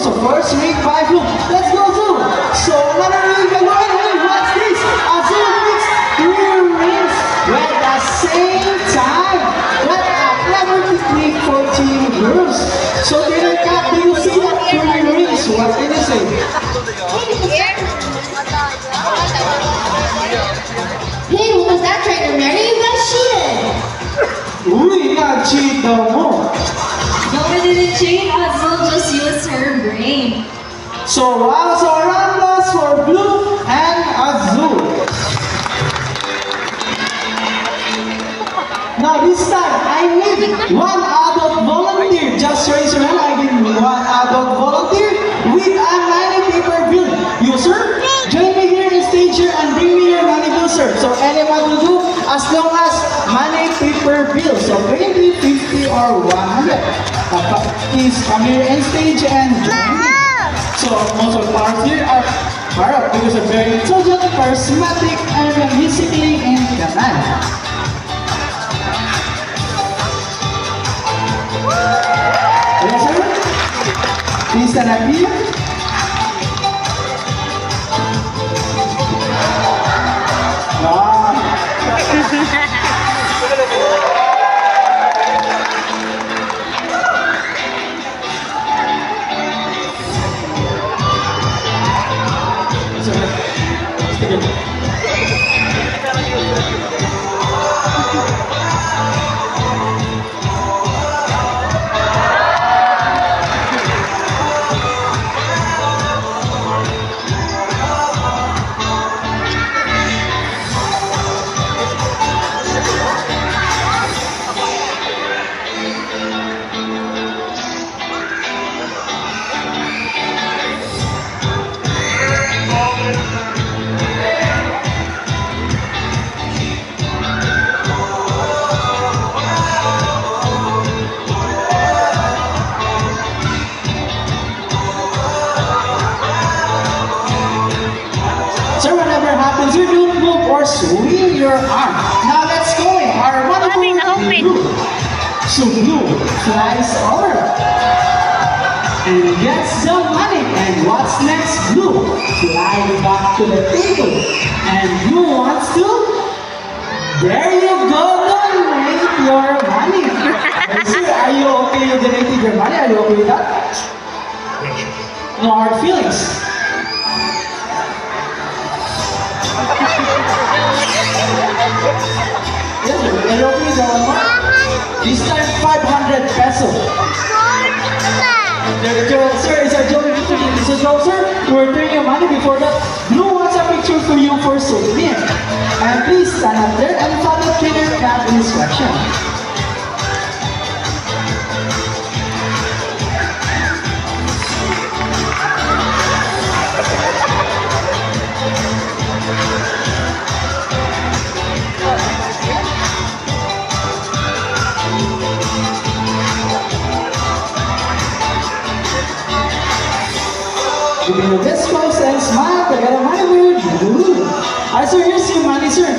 So first ring, 5 blue. Let's go, Zoo. So another ring, go ahead. Hey, what's this? Azul mix 3 rings at the same time. What a clever technique for Team Girls. So Trainer Kat, do you see that 3 rings? What can you say? Hey, what was that, Trainer Mary? You got cheated. Uy, na-cheat daw mo. No, I didn't cheat. Azul just used her brain. So wow, so round applause for Blue and Azul. Now this time, I need 1 adult volunteer. Just raise your hand. I need 1 adult volunteer with a money paper bill. User, join me here in stage here and bring me your money bill, sir. So anyone will do as long as money paper bill. So 20, 50, or 100. Please come here in stage and join me. So most of ours here are up because of very intelligent, charismatic, and musically inclined. Yes, sir? Please stand up here. Wow. So whatever happens, you don't move or swing your arm. Now let's go in. Our wonderful Blue. So Blue flies over and gets the money. And what's next? Blue fly back to the table. And Blue wants to. There you go. Donate your money. Sir, are you okay with donating your money? Are you okay with that? No hard feelings. Yes, sir. Are you okay with that one more? This time 500 pesos. Sir, is a joke. It's a joke, sir. To return your money before that. Blue wants a picture for you for souvenir. And please stand up there and follow Trainer Kat instruction. Give me the best pose and smile to get a money with Blue. Alright, sir, here's your money, sir.